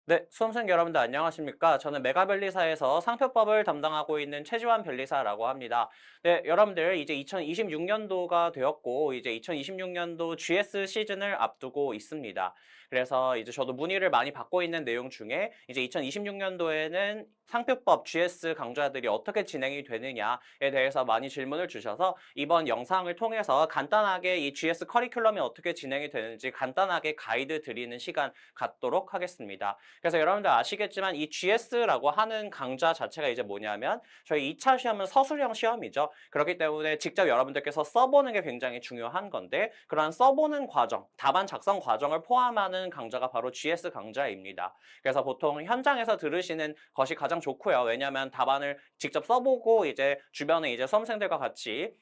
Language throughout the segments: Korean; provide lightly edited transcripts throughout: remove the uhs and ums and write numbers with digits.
네, 수험생 여러분들 안녕하십니까? 저는 메가변리사에서 상표법을 담당하고 있는 최지환 변리사라고 합니다. 네, 여러분들 이제 2026년도가 되었고 이제 2026년도 GS 시즌을 앞두고 있습니다. 그래서 이제 저도 문의를 많이 받고 있는 내용 중에 이제 2026년도에는 상표법 GS 강좌들이 어떻게 진행이 되느냐에 대해서 많이 질문을 주셔서 이번 영상을 통해서 간단하게 이 GS 커리큘럼이 어떻게 진행이 되는지 간단하게 가이드 드리는 시간 갖도록 하겠습니다. 그래서 여러분들 아시겠지만 이 GS라고 하는 강좌 자체가 이제 뭐냐면 저희 2차 시험은 서술형 시험이죠. 그렇기 때문에 직접 여러분들께서 써보는 게 굉장히 중요한 건데 그러한 써보는 과정, 답안 작성 과정을 포함하는 강좌가 바로 GS 강좌입니다. 그래서 보통 현장에서 들으시는 것이 가장 좋고요. 왜냐하면 답안을 직접 써보고 이제 주변에 이제 수험생들과 같이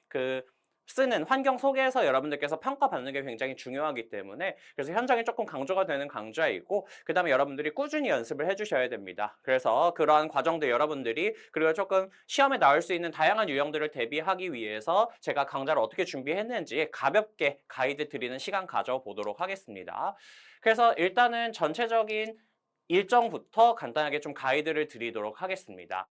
쓰는 환경 속에서 여러분들께서 평가받는 게 굉장히 중요하기 때문에 그래서 현장에 조금 강조가 되는 강좌이고 그 다음에 여러분들이 꾸준히 연습을 해주셔야 됩니다. 그래서 그러한 과정들 여러분들이 그리고 조금 시험에 나올 수 있는 다양한 유형들을 대비하기 위해서 제가 강좌를 어떻게 준비했는지 가볍게 가이드 드리는 시간 가져보도록 하겠습니다. 그래서 일단은 전체적인 일정부터 간단하게 좀 가이드를 드리도록 하겠습니다.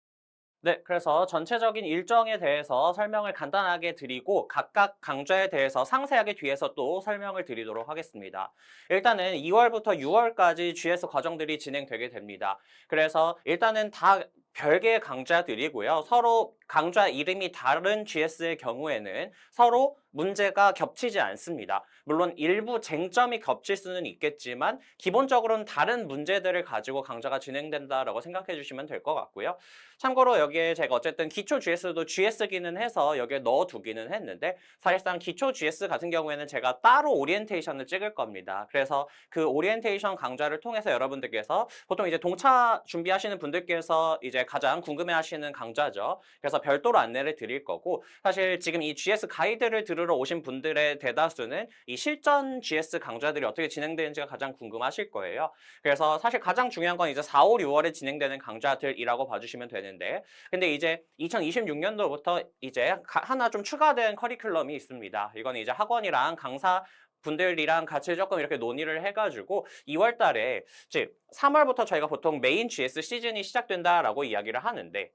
네, 그래서 전체적인 일정에 대해서 설명을 간단하게 드리고 각각 강좌에 대해서 상세하게 뒤에서 또 설명을 드리도록 하겠습니다. 일단은 2월부터 6월까지 GS 과정들이 진행되게 됩니다. 그래서 일단은 다 별개의 강좌들이고요. 서로 강좌 이름이 다른 GS의 경우에는 서로 문제가 겹치지 않습니다. 물론 일부 쟁점이 겹칠 수는 있겠지만 기본적으로는 다른 문제들을 가지고 강좌가 진행된다라고 생각해 주시면 될 것 같고요. 참고로 여기에 제가 어쨌든 기초 GS도 GS기는 해서 여기에 넣어두기는 했는데 사실상 기초 GS 같은 경우에는 제가 따로 오리엔테이션을 찍을 겁니다. 그래서 그 오리엔테이션 강좌를 통해서 여러분들께서 보통 이제 동차 준비하시는 분들께서 이제 가장 궁금해하시는 강좌죠. 그래서 별도로 안내를 드릴 거고 사실 지금 이 GS 가이드를 들으러 오신 분들의 대다수는 이 실전 GS 강좌들이 어떻게 진행되는지가 가장 궁금하실 거예요. 그래서 사실 가장 중요한 건 이제 4, 5, 6월에 진행되는 강좌들이라고 봐주시면 되는데 근데 이제 2026년도부터 이제 하나 좀 추가된 커리큘럼이 있습니다. 이건 이제 학원이랑 강사 분들이랑 같이 조금 이렇게 논의를 해가지고 2월 달에 즉 3월부터 저희가 보통 메인 GS 시즌이 시작된다라고 이야기를 하는데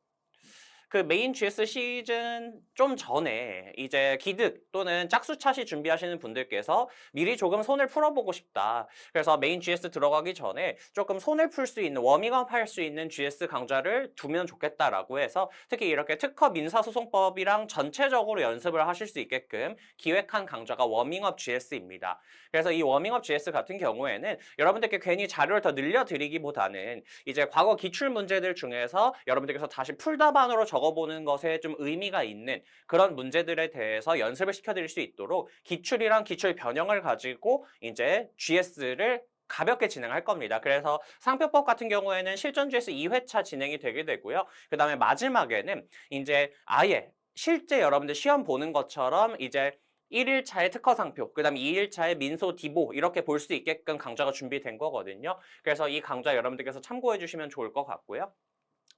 그 메인 GS 시즌 좀 전에 이제 기득 또는 짝수차시 준비하시는 분들께서 미리 조금 손을 풀어보고 싶다. 그래서 메인 GS 들어가기 전에 조금 손을 풀 수 있는 워밍업 할 수 있는 GS 강좌를 두면 좋겠다라고 해서 특히 이렇게 특허 민사소송법이랑 전체적으로 연습을 하실 수 있게끔 기획한 강좌가 워밍업 GS입니다. 그래서 이 워밍업 GS 같은 경우에는 여러분들께 괜히 자료를 더 늘려드리기보다는 이제 과거 기출 문제들 중에서 여러분들께서 다시 풀답안으로 적어보는 것에 좀 의미가 있는 그런 문제들에 대해서 연습을 시켜드릴 수 있도록 기출이랑 기출 변형을 가지고 이제 GS를 가볍게 진행할 겁니다. 그래서 상표법 같은 경우에는 실전 GS 2회차 진행이 되게 되고요. 그 다음에 마지막에는 이제 아예 실제 여러분들 시험 보는 것처럼 이제 1일차의 특허상표, 그 다음에 2일차의 민소 디보 이렇게 볼 수 있게끔 강좌가 준비된 거거든요. 그래서 이 강좌 여러분들께서 참고해 주시면 좋을 것 같고요.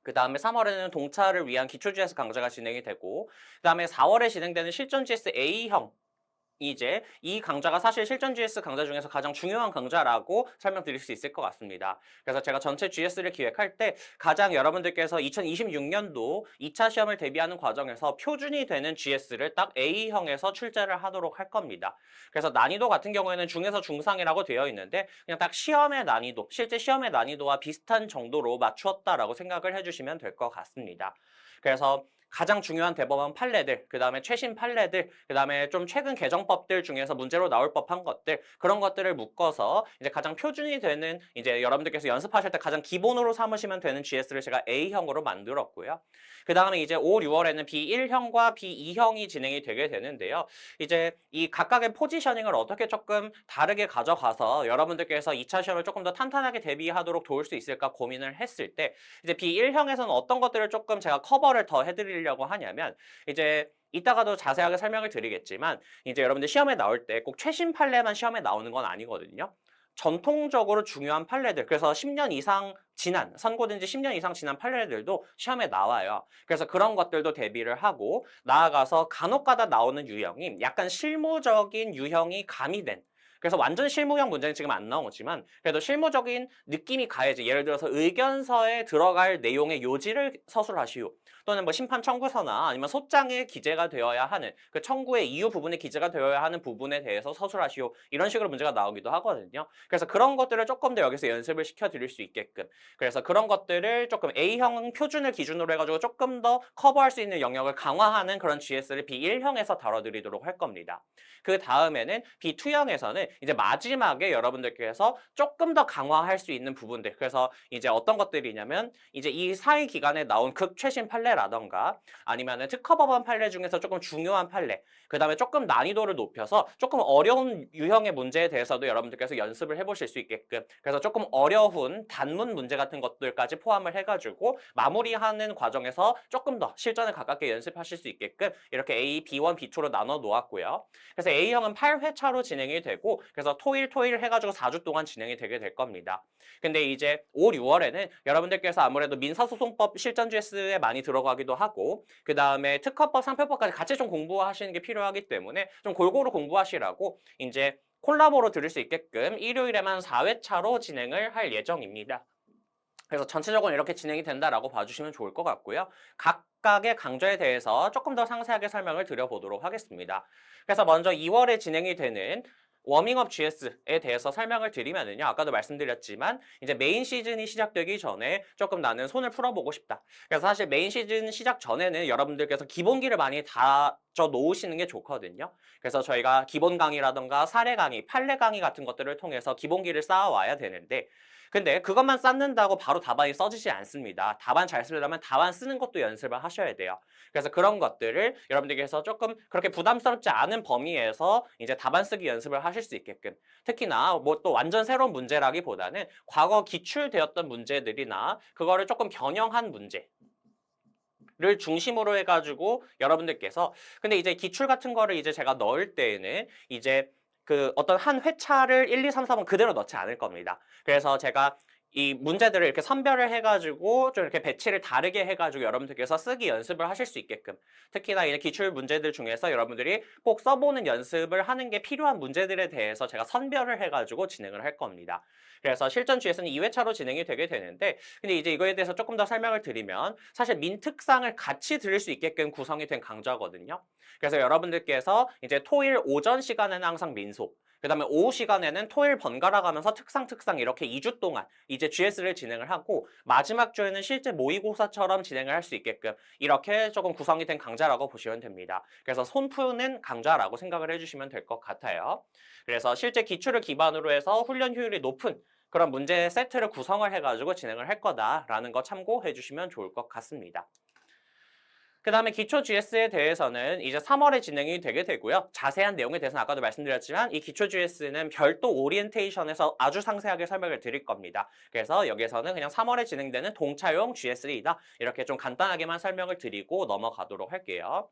그 다음에 3월에는 동차를 위한 기초 GS 강좌가 진행이 되고 그 다음에 4월에 진행되는 실전 GS A형 이제 이 강좌가 사실 실전 GS 강좌 중에서 가장 중요한 강좌라고 설명드릴 수 있을 것 같습니다. 그래서 제가 전체 GS를 기획할 때 가장 여러분들께서 2026년도 2차 시험을 대비하는 과정에서 표준이 되는 GS를 딱 A형에서 출제를 하도록 할 겁니다. 그래서 난이도 같은 경우에는 중에서 중상이라고 되어 있는데 그냥 딱 시험의 난이도, 실제 시험의 난이도와 비슷한 정도로 맞추었다라고 생각을 해주시면 될 것 같습니다. 그래서 가장 중요한 대법원 판례들, 그 다음에 최신 판례들, 그 다음에 좀 최근 개정법들 중에서 문제로 나올 법한 것들, 그런 것들을 묶어서 이제 가장 표준이 되는 이제 여러분들께서 연습하실 때 가장 기본으로 삼으시면 되는 GS를 제가 A형으로 만들었고요. 그 다음에 이제 5, 6월에는 B1형과 B2형이 진행이 되게 되는데요. 이제 이 각각의 포지셔닝을 어떻게 조금 다르게 가져가서 여러분들께서 2차 시험을 조금 더 탄탄하게 대비하도록 도울 수 있을까 고민을 했을 때 이제 B1형에서는 어떤 것들을 조금 제가 커버를 더 해드리려고 하냐면 이제 이따가도 자세하게 설명을 드리겠지만 이제 여러분들 시험에 나올 때 꼭 최신 판례만 시험에 나오는 건 아니거든요. 전통적으로 중요한 판례들, 그래서 10년 이상 지난, 선고된 지 10년 이상 지난 판례들도 시험에 나와요. 그래서 그런 것들도 대비를 하고 나아가서 간혹가다 나오는 유형이 약간 실무적인 유형이 가미된 그래서 완전 실무형 문제는 지금 안 나오지만 그래도 실무적인 느낌이 가야지. 예를 들어서 의견서에 들어갈 내용의 요지를 서술하시오. 또는 뭐 심판 청구서나 아니면 소장에 기재가 되어야 하는 그 청구의 이유 부분에 기재가 되어야 하는 부분에 대해서 서술하시오. 이런 식으로 문제가 나오기도 하거든요. 그래서 그런 것들을 조금 더 여기서 연습을 시켜드릴 수 있게끔. 그래서 그런 것들을 조금 A형 표준을 기준으로 해가지고 조금 더 커버할 수 있는 영역을 강화하는 그런 GS를 B1형에서 다뤄드리도록 할 겁니다. 그 다음에는 B2형에서는 이제 마지막에 여러분들께서 조금 더 강화할 수 있는 부분들. 그래서 이제 어떤 것들이냐면 이제 이 사이 기간에 나온 극최신 판례라던가 아니면은 특허법원 판례 중에서 조금 중요한 판례. 그 다음에 조금 난이도를 높여서 조금 어려운 유형의 문제에 대해서도 여러분들께서 연습을 해보실 수 있게끔. 그래서 조금 어려운 단문 문제 같은 것들까지 포함을 해가지고 마무리하는 과정에서 조금 더 실전에 가깝게 연습하실 수 있게끔 이렇게 A, B1, B2로 나눠 놓았고요. 그래서 A형은 8회차로 진행이 되고 그래서 토일 해가지고 4주 동안 진행이 되게 될 겁니다. 근데 이제 5, 6월에는 여러분들께서 아무래도 민사소송법 실전 GS에 많이 들어가기도 하고 그 다음에 특허법, 상표법까지 같이 좀 공부하시는 게 필요하기 때문에 좀 골고루 공부하시라고 이제 콜라보로 들을 수 있게끔 일요일에만 4회차로 진행을 할 예정입니다. 그래서 전체적으로 이렇게 진행이 된다라고 봐주시면 좋을 것 같고요. 각각의 강좌에 대해서 조금 더 상세하게 설명을 드려보도록 하겠습니다. 그래서 먼저 2월에 진행이 되는 워밍업 GS에 대해서 설명을 드리면은요. 아까도 말씀드렸지만 이제 메인 시즌이 시작되기 전에 조금 나는 손을 풀어보고 싶다. 그래서 사실 메인 시즌 시작 전에는 여러분들께서 기본기를 많이 다져 놓으시는 게 좋거든요. 그래서 저희가 기본 강의라던가 사례 강의, 판례 강의 같은 것들을 통해서 기본기를 쌓아와야 되는데 근데 그것만 쌓는다고 바로 답안이 써지지 않습니다. 답안 잘 쓰려면 답안 쓰는 것도 연습을 하셔야 돼요. 그래서 그런 것들을 여러분들께서 조금 그렇게 부담스럽지 않은 범위에서 이제 답안 쓰기 연습을 하실 수 있게끔 특히나 뭐 또 완전 새로운 문제라기보다는 과거 기출되었던 문제들이나 그거를 조금 변형한 문제 를 중심으로 해가지고 여러분들께서 근데 이제 기출 같은 거를 이제 제가 넣을 때에는 이제 그 어떤 한 회차를 1, 2, 3, 4번 그대로 넣지 않을 겁니다. 그래서 제가 이 문제들을 이렇게 선별을 해가지고 좀 이렇게 배치를 다르게 해가지고 여러분들께서 쓰기 연습을 하실 수 있게끔 특히나 이제 기출 문제들 중에서 여러분들이 꼭 써보는 연습을 하는 게 필요한 문제들에 대해서 제가 선별을 해가지고 진행을 할 겁니다. 그래서 실전 GS는 2회차로 진행이 되게 되는데 근데 이제 이거에 대해서 조금 더 설명을 드리면 사실 민특상을 같이 들을 수 있게끔 구성이 된 강좌거든요. 그래서 여러분들께서 이제 토일 오전 시간에는 항상 민소 그 다음에 오후 시간에는 토일 번갈아 가면서 특상 이렇게 2주 동안 이제 GS를 진행을 하고 마지막 주에는 실제 모의고사처럼 진행을 할 수 있게끔 이렇게 조금 구성이 된 강좌라고 보시면 됩니다. 그래서 손 푸는 강좌라고 생각을 해주시면 될 것 같아요. 그래서 실제 기출을 기반으로 해서 훈련 효율이 높은 그런 문제 세트를 구성을 해가지고 진행을 할 거다라는 거 참고해 주시면 좋을 것 같습니다. 그 다음에 기초 GS에 대해서는 이제 3월에 진행이 되게 되고요. 자세한 내용에 대해서는 아까도 말씀드렸지만 이 기초 GS는 별도 오리엔테이션에서 아주 상세하게 설명을 드릴 겁니다. 그래서 여기에서는 그냥 3월에 진행되는 동차용 GS2이다. 이렇게 좀 간단하게만 설명을 드리고 넘어가도록 할게요.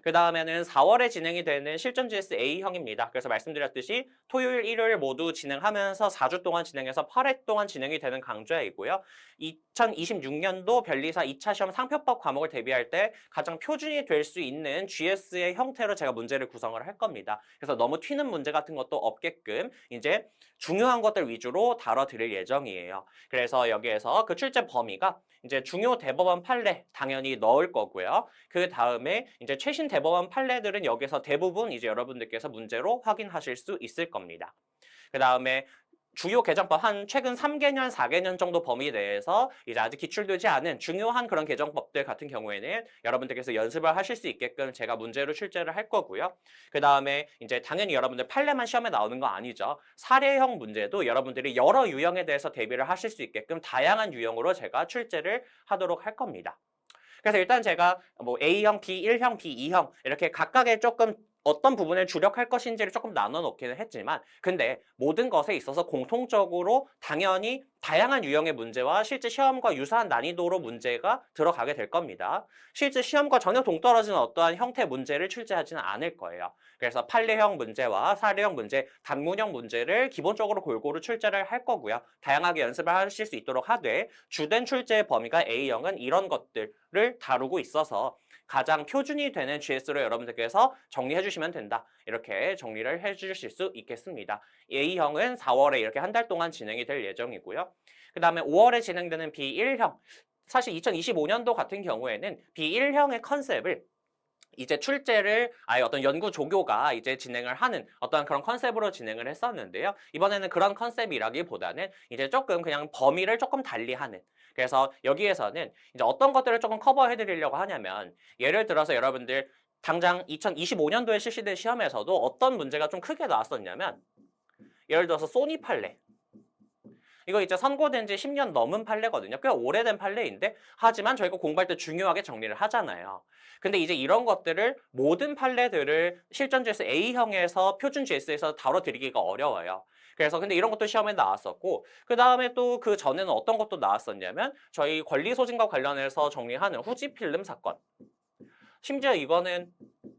그 다음에는 4월에 진행이 되는 실전 GS A형입니다. 그래서 말씀드렸듯이 토요일, 일요일 모두 진행하면서 4주 동안 진행해서 8회 동안 진행이 되는 강좌이고요. 2026년도 변리사 2차 시험 상표법 과목을 대비할 때 가장 표준이 될 수 있는 GS의 형태로 제가 문제를 구성을 할 겁니다. 그래서 너무 튀는 문제 같은 것도 없게끔 이제 중요한 것들 위주로 다뤄드릴 예정이에요. 그래서 여기에서 그 출제 범위가 이제 중요 대법원 판례 당연히 넣을 거고요. 그 다음에 이제 최신 대법원 판례들은 여기서 대부분 이제 여러분들께서 문제로 확인하실 수 있을 겁니다. 그 다음에 주요 개정법 한 최근 3개년, 4개년 정도 범위 내에서 이제 아직 기출되지 않은 중요한 그런 개정법들 같은 경우에는 여러분들께서 연습을 하실 수 있게끔 제가 문제로 출제를 할 거고요. 그 다음에 이제 당연히 여러분들 판례만 시험에 나오는 거 아니죠. 사례형 문제도 여러분들이 여러 유형에 대해서 대비를 하실 수 있게끔 다양한 유형으로 제가 출제를 하도록 할 겁니다. 그래서 일단 제가 뭐 A형, B1형, B2형 이렇게 각각의 조금 어떤 부분을 주력할 것인지를 조금 나눠 놓기는 했지만 근데 모든 것에 있어서 공통적으로 당연히 다양한 유형의 문제와 실제 시험과 유사한 난이도로 문제가 들어가게 될 겁니다. 실제 시험과 전혀 동떨어지는 어떠한 형태 문제를 출제하지는 않을 거예요. 그래서 판례형 문제와 사례형 문제, 단문형 문제를 기본적으로 골고루 출제를 할 거고요. 다양하게 연습을 하실 수 있도록 하되 주된 출제 범위가 A형은 이런 것들을 다루고 있어서 가장 표준이 되는 GS로 여러분들께서 정리해 주시면 된다. 이렇게 정리를 해 주실 수 있겠습니다. A형은 4월에 이렇게 한 달 동안 진행이 될 예정이고요. 그 다음에 5월에 진행되는 B1형. 사실 2025년도 같은 경우에는 B1형의 컨셉을 이제 출제를 아예 어떤 연구 조교가 이제 진행을 하는 어떤 그런 컨셉으로 진행을 했었는데요. 이번에는 그런 컨셉이라기보다는 이제 조금 그냥 범위를 조금 달리하는. 그래서 여기에서는 이제 어떤 것들을 조금 커버해 드리려고 하냐면 예를 들어서 여러분들 당장 2025년도에 실시된 시험에서도 어떤 문제가 좀 크게 나왔었냐면 예를 들어서 소니 판례. 이거 이제 선고된 지 10년 넘은 판례거든요. 꽤 오래된 판례인데 하지만 저희가 공부할 때 중요하게 정리를 하잖아요. 근데 이제 이런 것들을 모든 판례들을 실전 GS A형에서 표준 GS에서 다뤄드리기가 어려워요. 그래서 근데 이런 것도 시험에 나왔었고 그 다음에 또 그 전에는 어떤 것도 나왔었냐면 저희 권리소진과 관련해서 정리하는 후지 필름 사건. 심지어 이거는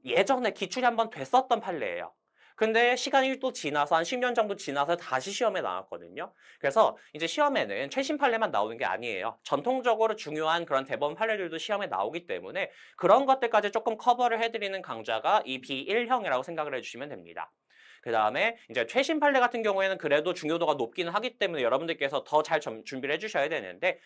예전에 기출이 한번 됐었던 판례예요. 근데 시간이 또 지나서 한 10년 정도 지나서 다시 시험에 나왔거든요. 그래서 이제 시험에는 최신 판례만 나오는 게 아니에요. 전통적으로 중요한 그런 대법원 판례들도 시험에 나오기 때문에 그런 것들까지 조금 커버를 해드리는 강좌가 이 B1형이라고 생각을 해주시면 됩니다. 그 다음에 이제 최신 판례 같은 경우에는 그래도 중요도가 높기는 하기 때문에 여러분들께서 더 잘 준비를 해주셔야 되는데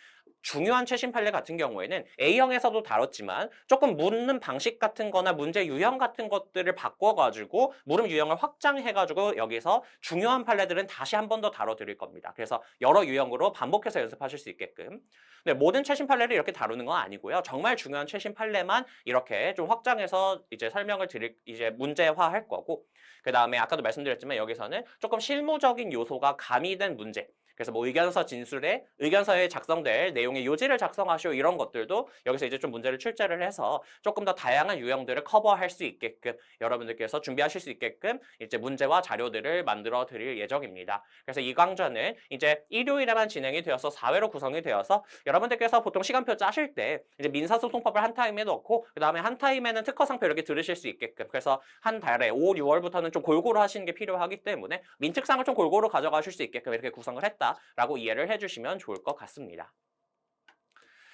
중요한 최신 판례 같은 경우에는 A형에서도 다뤘지만 조금 묻는 방식 같은 거나 문제 유형 같은 것들을 바꿔가지고 물음 유형을 확장해가지고 여기서 중요한 판례들은 다시 한 번 더 다뤄드릴 겁니다. 그래서 여러 유형으로 반복해서 연습하실 수 있게끔. 근데 모든 최신 판례를 이렇게 다루는 건 아니고요. 정말 중요한 최신 판례만 이렇게 좀 확장해서 이제 설명을 드릴, 이제 문제화할 거고 그 다음에 아까도 말씀드렸지만 여기서는 조금 실무적인 요소가 가미된 문제 그래서 뭐 의견서 진술에 의견서에 작성될 내용의 요지를 작성하시오 이런 것들도 여기서 이제 좀 문제를 출제를 해서 조금 더 다양한 유형들을 커버할 수 있게끔 여러분들께서 준비하실 수 있게끔 이제 문제와 자료들을 만들어 드릴 예정입니다. 그래서 이 강좌는 이제 일요일에만 진행이 되어서 4회로 구성이 되어서 여러분들께서 보통 시간표 짜실 때 이제 민사소송법을 한 타임에 넣고 그 다음에 한 타임에는 특허상표 이렇게 들으실 수 있게끔 그래서 한 달에 5, 6월부터는 좀 골고루 하시는 게 필요하기 때문에 민특상을 좀 골고루 가져가실 수 있게끔 이렇게 구성을 했다라고 이해를 해주시면 좋을 것 같습니다.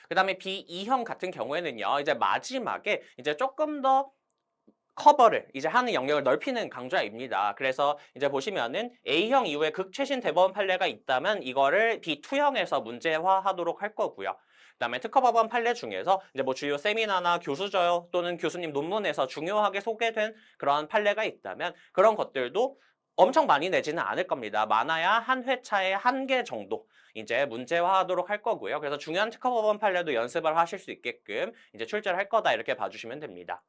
그 다음에 B2형 같은 경우에는요, 이제 마지막에 이제 조금 더 커버를 이제 하는 영역을 넓히는 강좌입니다. 그래서 이제 보시면은 A형 이후에 극최신 대법원 판례가 있다면 이거를 B2형에서 문제화하도록 할 거고요. 그다음에 특허법원 판례 중에서 이제 뭐 주요 세미나나 교수저요 또는 교수님 논문에서 중요하게 소개된 그런 판례가 있다면 그런 것들도 엄청 많이 내지는 않을 겁니다. 많아야 한 회차에 한 개 정도 이제 문제화하도록 할 거고요. 그래서 중요한 특허법원 판례도 연습을 하실 수 있게끔 이제 출제를 할 거다 이렇게 봐주시면 됩니다.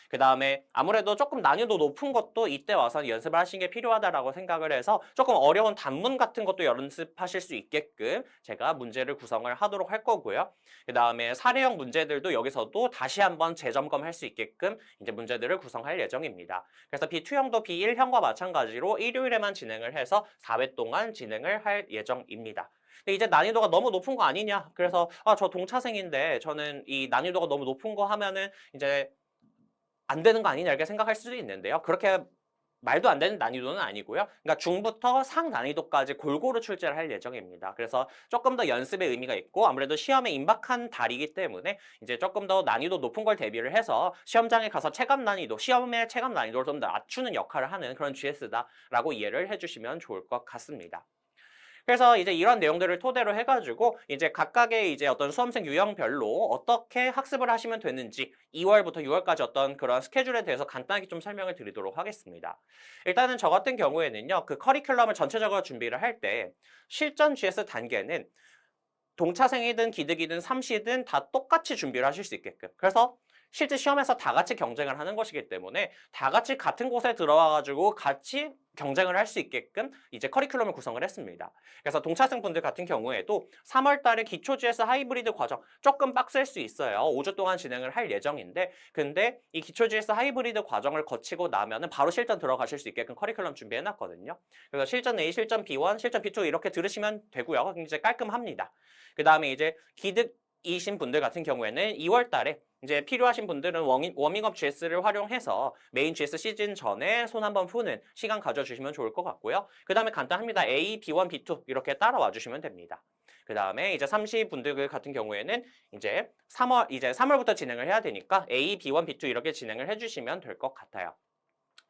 그 다음에 아무래도 조금 난이도 높은 것도 이때 와서 연습을 하시는 게 필요하다라고 생각을 해서 조금 어려운 단문 같은 것도 연습하실 수 있게끔 제가 문제를 구성을 하도록 할 거고요. 그 다음에 사례형 문제들도 여기서도 다시 한번 재점검할 수 있게끔 이제 문제들을 구성할 예정입니다. 그래서 B2형도 B1형과 마찬가지로 일요일에만 진행을 해서 4회 동안 진행을 할 예정입니다. 근데 이제 난이도가 너무 높은 거 아니냐? 그래서 저 동차생인데 저는 이 난이도가 너무 높은 거 하면은 이제 안 되는 거 아니냐 이렇게 생각할 수도 있는데요. 그렇게 말도 안 되는 난이도는 아니고요. 그러니까 중부터 상 난이도까지 골고루 출제를 할 예정입니다. 그래서 조금 더 연습의 의미가 있고 아무래도 시험에 임박한 달이기 때문에 이제 조금 더 난이도 높은 걸 대비를 해서 시험장에 가서 체감 난이도, 시험의 체감 난이도를 좀 더 낮추는 역할을 하는 그런 GS다라고 이해를 해주시면 좋을 것 같습니다. 그래서 이제 이런 내용들을 토대로 해가지고 이제 각각의 이제 어떤 수험생 유형별로 어떻게 학습을 하시면 되는지 2월부터 6월까지 어떤 그런 스케줄에 대해서 간단하게 좀 설명을 드리도록 하겠습니다. 일단은 저 같은 경우에는요, 그 커리큘럼을 전체적으로 준비를 할 때 실전 GS 단계는 동차생이든 기득이든 삼시든 다 똑같이 준비를 하실 수 있게끔. 그래서 실제 시험에서 다 같이 경쟁을 하는 것이기 때문에 다 같이 같은 곳에 들어와가지고 같이 경쟁을 할 수 있게끔 이제 커리큘럼을 구성을 했습니다. 그래서 동차생분들 같은 경우에도 3월 달에 기초 GS 하이브리드 과정 조금 빡셀 수 있어요. 5주 동안 진행을 할 예정인데 근데 이 기초 GS 하이브리드 과정을 거치고 나면은 바로 실전 들어가실 수 있게끔 커리큘럼 준비해 놨거든요. 그래서 실전 A, 실전 B1, 실전 B2 이렇게 들으시면 되고요. 이제 깔끔합니다. 그 다음에 이제 기득이신 분들 같은 경우에는 2월 달에 이제 필요하신 분들은 워밍업 GS를 활용해서 메인 GS 시즌 전에 손 한번 푸는 시간 가져주시면 좋을 것 같고요. 그 다음에 간단합니다. A, B1, B2 이렇게 따라와 주시면 됩니다. 그 다음에 이제 30분들 같은 경우에는 이제 3월부터 진행을 해야 되니까 A, B1, B2 이렇게 진행을 해주시면 될 것 같아요.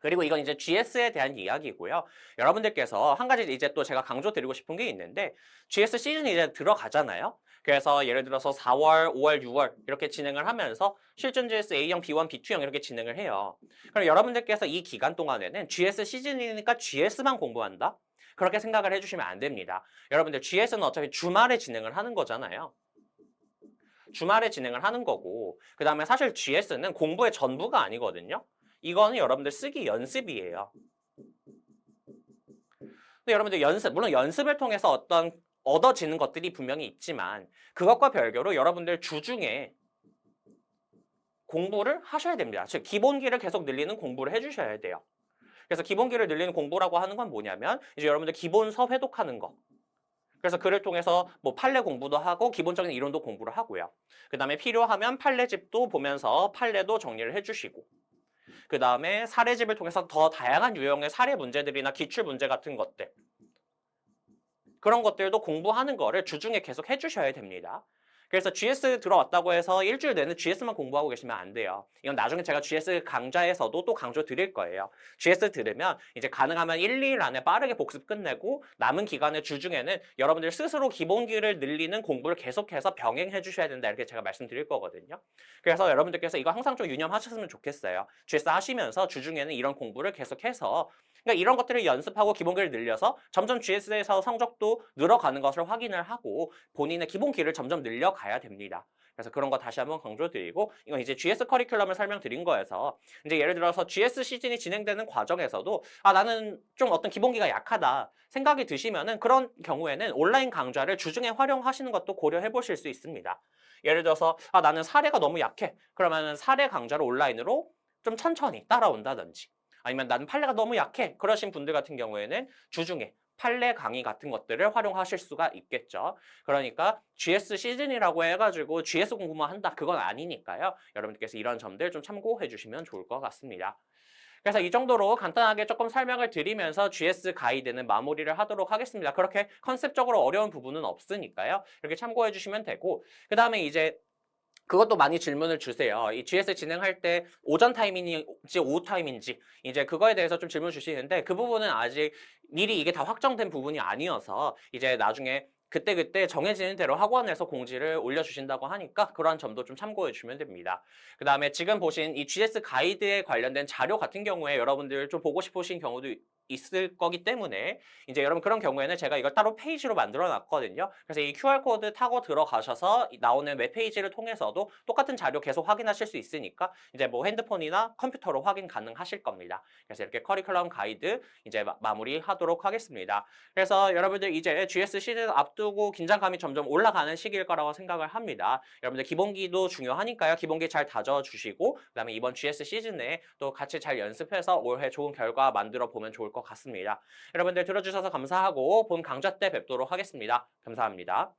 그리고 이건 이제 GS에 대한 이야기고요. 여러분들께서 한 가지 이제 또 제가 강조드리고 싶은 게 있는데 GS 시즌이 이제 들어가잖아요. 그래서 예를 들어서 4월, 5월, 6월 이렇게 진행을 하면서 실전 GS A형, B1, B2형 이렇게 진행을 해요. 그럼 여러분들께서 이 기간 동안에는 GS 시즌이니까 GS만 공부한다? 그렇게 생각을 해주시면 안 됩니다. 여러분들 GS는 어차피 주말에 진행을 하는 거잖아요. 주말에 진행을 하는 거고 그 다음에 사실 GS는 공부의 전부가 아니거든요. 이거는 여러분들 쓰기 연습이에요. 근데 여러분들 물론 연습을 통해서 어떤 얻어지는 것들이 분명히 있지만 그것과 별개로 여러분들 주중에 공부를 하셔야 됩니다. 즉 기본기를 계속 늘리는 공부를 해주셔야 돼요. 그래서 기본기를 늘리는 공부라고 하는 건 뭐냐면 이제 여러분들 기본서 회독하는 거. 그래서 그를 통해서 뭐 판례 공부도 하고 기본적인 이론도 공부를 하고요. 그 다음에 필요하면 판례집도 보면서 판례도 정리를 해주시고 그 다음에 사례집을 통해서 더 다양한 유형의 사례 문제들이나 기출 문제 같은 것들 그런 것들도 공부하는 거를 주중에 계속 해주셔야 됩니다. 그래서 GS 들어왔다고 해서 일주일 내내 GS만 공부하고 계시면 안 돼요. 이건 나중에 제가 GS 강좌에서도 또 강조 드릴 거예요. GS 들으면 이제 가능하면 1, 2일 안에 빠르게 복습 끝내고 남은 기간의 주중에는 여러분들 스스로 기본기를 늘리는 공부를 계속해서 병행해 주셔야 된다 이렇게 제가 말씀드릴 거거든요. 그래서 여러분들께서 이거 항상 좀 유념하셨으면 좋겠어요. GS 하시면서 주중에는 이런 공부를 계속해서 그러니까 이런 것들을 연습하고 기본기를 늘려서 점점 GS에서 성적도 늘어가는 것을 확인을 하고 본인의 기본기를 점점 늘려가야 됩니다. 그래서 그런 거 다시 한번 강조드리고 이건 이제 GS 커리큘럼을 설명드린 거여서 이제 예를 들어서 GS 시즌이 진행되는 과정에서도 나는 좀 어떤 기본기가 약하다 생각이 드시면은 그런 경우에는 온라인 강좌를 주중에 활용하시는 것도 고려해 보실 수 있습니다. 예를 들어서 나는 사례가 너무 약해. 그러면은 사례 강좌를 온라인으로 좀 천천히 따라온다든지 아니면 나는 판례가 너무 약해. 그러신 분들 같은 경우에는 주중에 판례 강의 같은 것들을 활용하실 수가 있겠죠. 그러니까 GS 시즌이라고 해가지고 GS 공부만 한다. 그건 아니니까요. 여러분들께서 이런 점들 좀 참고해 주시면 좋을 것 같습니다. 그래서 이 정도로 간단하게 조금 설명을 드리면서 GS 가이드는 마무리를 하도록 하겠습니다. 그렇게 컨셉적으로 어려운 부분은 없으니까요. 이렇게 참고해 주시면 되고 그 다음에 이제 그것도 많이 질문을 주세요. 이 GS 진행할 때 오전 타임인지 오후 타임인지 이제 그거에 대해서 좀 질문 주시는데 그 부분은 아직 미리 이게 다 확정된 부분이 아니어서 이제 나중에 그때그때 정해지는 대로 학원에서 공지를 올려주신다고 하니까 그러한 점도 좀 참고해 주시면 됩니다. 그 다음에 지금 보신 이 GS 가이드에 관련된 자료 같은 경우에 여러분들 좀 보고 싶으신 경우도 있을 거기 때문에 이제 여러분 그런 경우에는 제가 이걸 따로 페이지로 만들어 놨거든요. 그래서 이 QR코드 타고 들어가셔서 나오는 웹페이지를 통해서도 똑같은 자료 계속 확인하실 수 있으니까 이제 뭐 핸드폰이나 컴퓨터로 확인 가능하실 겁니다. 그래서 이렇게 커리큘럼 가이드 이제 마무리하도록 하겠습니다. 그래서 여러분들 이제 GS 시즌 앞두고 긴장감이 점점 올라가는 시기일 거라고 생각을 합니다. 여러분들 기본기도 중요하니까요. 기본기 잘 다져주시고 그다음에 이번 GS 시즌에 또 같이 잘 연습해서 올해 좋은 결과 만들어 보면 좋을 것 같습니다. 여러분들 들어주셔서 감사하고 본 강좌 때 뵙도록 하겠습니다. 감사합니다.